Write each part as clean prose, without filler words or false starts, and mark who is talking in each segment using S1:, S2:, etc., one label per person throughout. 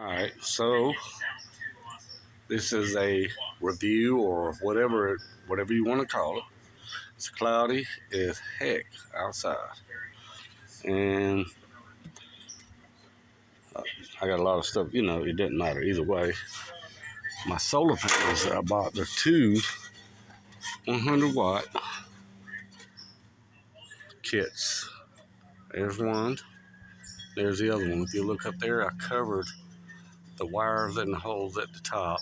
S1: Alright, so this is a review or whatever you want to call it. It's cloudy as heck outside. And I got a lot of stuff, it doesn't matter either way. My solar panels I bought, they're two 100 watt kits. There's one, there's the other one. If you look up there, I covered the wires and the holes at the top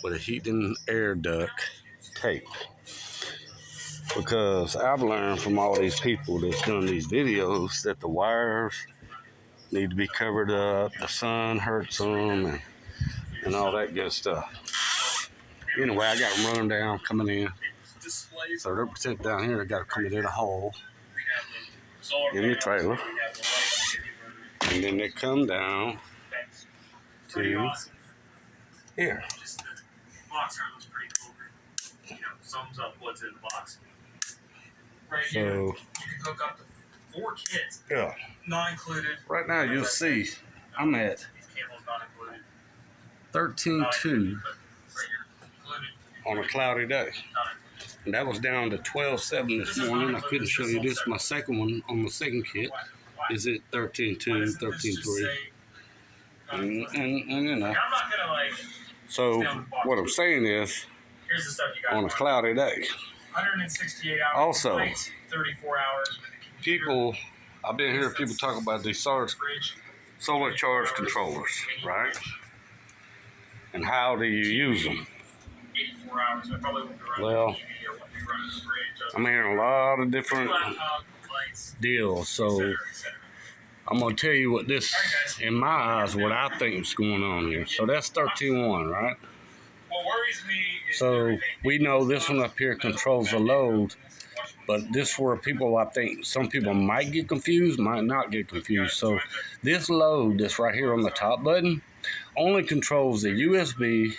S1: with a heat and air duct tape. Because I've learned from all these people that's doing these videos that the wires need to be covered up, the sun hurts them, and all that good stuff. Anyway, I got them running down, coming in. So they're protected down here. I got to come in a hole in the trailer. And then they come down to here.
S2: Box art looks pretty cool. Sums up what's in the box. Right
S1: So,
S2: here, you can hook up to 4 kits.
S1: Yeah.
S2: Not included.
S1: Right now, you'll see I'm at
S2: These cables not included.
S1: 13.2 on a cloudy day. And that was down to 12.7 this morning. I couldn't show you this. My second one on the second kit is at 13.2, 13.3. And
S2: I'm not gonna like.
S1: So what I'm saying is,
S2: Here's the stuff you got
S1: on a cloudy day.
S2: 168 hours.
S1: Also,
S2: 34 hours.
S1: people, I've been hearing people talk about these solar charge controllers, right? And how do you use them?
S2: 84 hours. I probably won't be running
S1: Well,
S2: the TV, I won't be running the fridge.
S1: I'm hearing a lot of different
S2: Laptop, lights,
S1: deals. So
S2: etc.
S1: I'm gonna tell you what this, in my eyes, what I think is going on here. So that's 13.1, right?
S2: What worries me is
S1: So we know this one up here controls the load, but this where people, I think some people might get confused, might not get confused. So this load that's right here on the top button only controls the USB,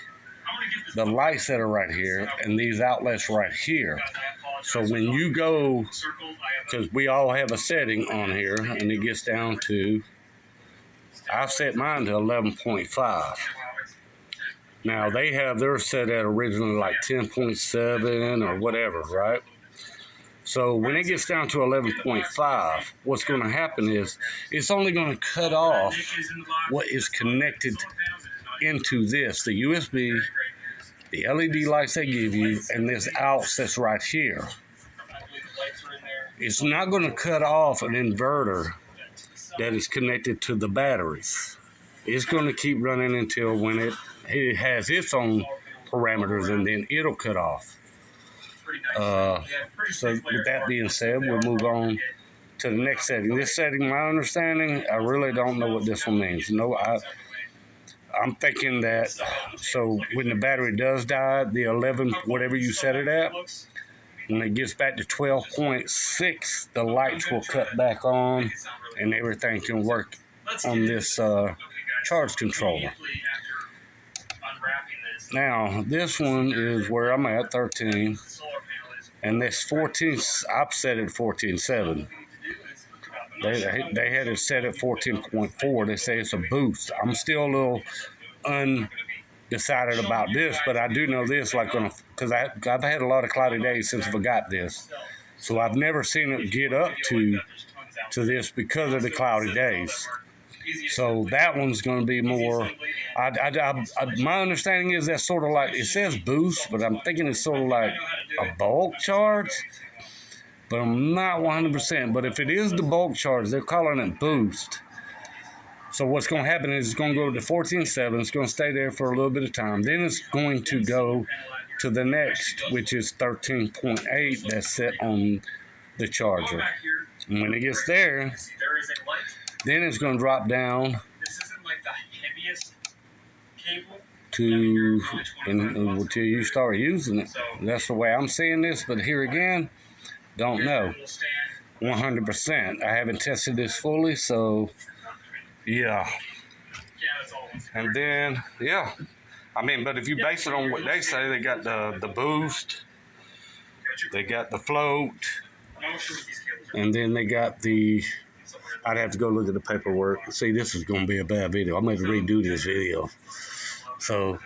S1: the lights that are right here, and these outlets right here. So when you go, because we all have a setting on here, and it gets down to, I set mine to 11.5. Now, they have theirs set at originally like 10.7 or whatever, right? So when it gets down to 11.5, what's going to happen is it's only going to cut off what is connected into this, the USB, the LED lights they give you, and this out that's right here. It's not going to cut off an inverter that is connected to the batteries. It's going to keep running until when it has its own parameters, and then it'll cut off. So with that being said, we'll move on to the next setting. This setting, my understanding, I really don't know what this one means. No, I'm thinking that, so when the battery does die, the 11, whatever you set it at, when it gets back to 12.6, the lights will cut back on and everything can work on this charge controller. Now, this one is where I'm at, 13, and this 14, I've set it 14.7. They had it set at 14.4. They say it's a boost. I'm still a little undecided about this, but I do know this, like, because I've had a lot of cloudy days since I got this, so I've never seen it get up to this because of the cloudy days. So that one's going to be more. My understanding is that's sort of like, it says boost, but I'm thinking it's sort of like a bulk charge. But I'm not 100%. But if it is the bulk charge, they're calling it boost. So what's going to happen is it's going to go to 14.7. It's going to stay there for a little bit of time. Then it's going to go to the next, which is 13.8. That's set on the charger. And when it gets there, then it's going to drop down to until you start using it. That's the way I'm seeing this. But here again, don't know 100%. I haven't tested this fully, so yeah. And then but if you base it on what they say, they got the boost, they got the float, and then they got the I'd have to go look at the paperwork. See, this is going to be a bad video. I'm going to redo this video. So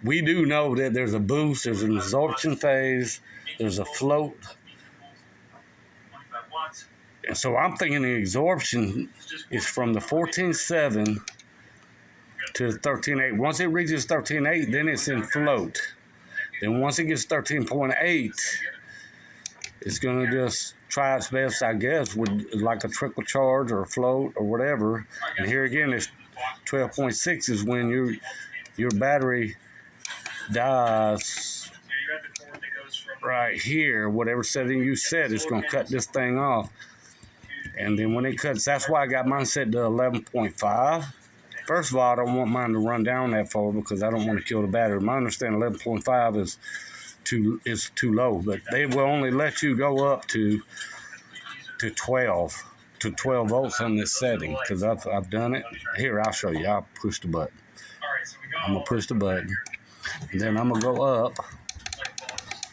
S1: we do know that there's a boost, there's an absorption phase, there's a float. And so I'm thinking the absorption is from the 14.7 to the 13.8. Once it reaches 13.8, then it's in float. Then once it gets 13.8, it's going to just try its best, I guess, with like a trickle charge or a float or whatever. And here again, it's 12.6 is when your battery dies right here. Whatever setting you set, it's going to cut this thing off. And then when it cuts, that's why I got mine set to 11.5. First of all, I don't want mine to run down that far because I don't want to kill the battery. My understanding 11.5 is too low, but they will only let you go up to 12 volts on this setting because I've done it. Here, I'll show you. I'll push the button. I'm gonna push the button, and then I'm gonna go up.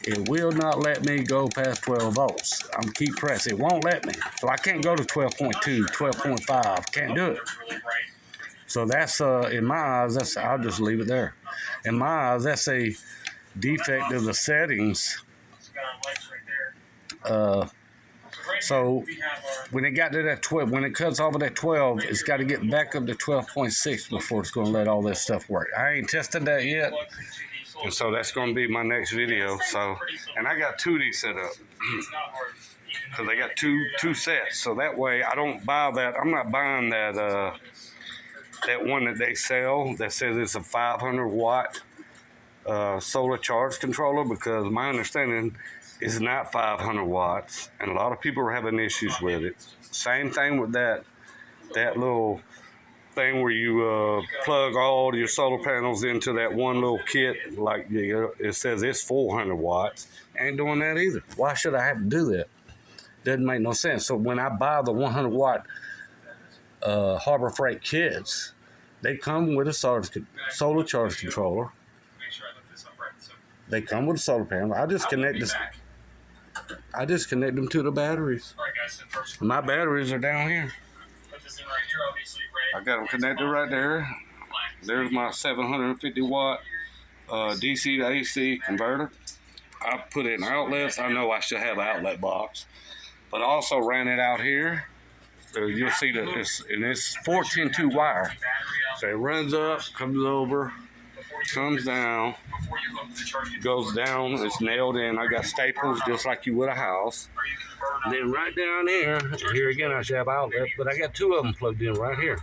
S1: It will not let me go past 12 volts. I'm gonna keep pressing. It won't let me. So I can't go to 12.2, 12.5. Can't do it. So that's, in my eyes, I'll just leave it there. In my eyes, that's a defect of the settings. So when it got to that 12, when it cuts off of that 12, it's got to get back up to 12.6 before it's going to let all this stuff work. I ain't tested that yet. And so that's going to be my next video. So, and I got 2 of these set up because I got two sets. So that way I don't buy that. I'm not buying that one that they sell that says it's a 500 watt solar charge controller, because my understanding is not 500 watts, and a lot of people are having issues with it. Same thing with that little thing where you plug all your solar panels into that one little kit, like it says it's 400 watts. Ain't doing that either. Why should I have to do that? Doesn't make no sense. So when I buy the 100 watt Harbor Freight kits, they come with a solar charge controller. They come with a solar panel. I just connect them to the batteries. My batteries are down here. I got them connected right there. There's my 750 watt DC to AC converter. I put it in outlets. I know I should have an outlet box, but I also ran it out here. You'll see that it's 14.2 wire. So it runs up, comes over, comes down, goes down, it's nailed in. I got staples just like you would a house. And then right down there, here again I should have outlet, but I got 2 of them plugged in right here.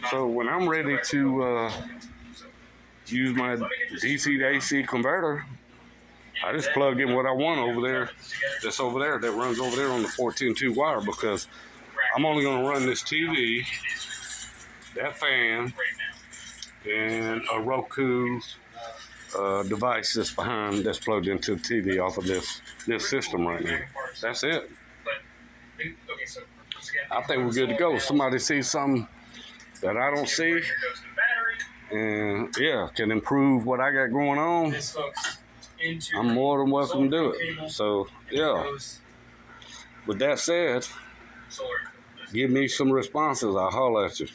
S1: So when I'm ready to use my DC to AC converter, I just plug in what I want over there, that's over there, that runs over there on the 14.2 wire, because I'm only going to run this TV, that fan, and a Roku device that's plugged into the TV off of this system right now. That's it. I think we're good to go. Somebody sees something that I don't see, and yeah, can improve what I got going on, I'm more than welcome to do it. So yeah, with that said, give me some responses. I'll holler at you.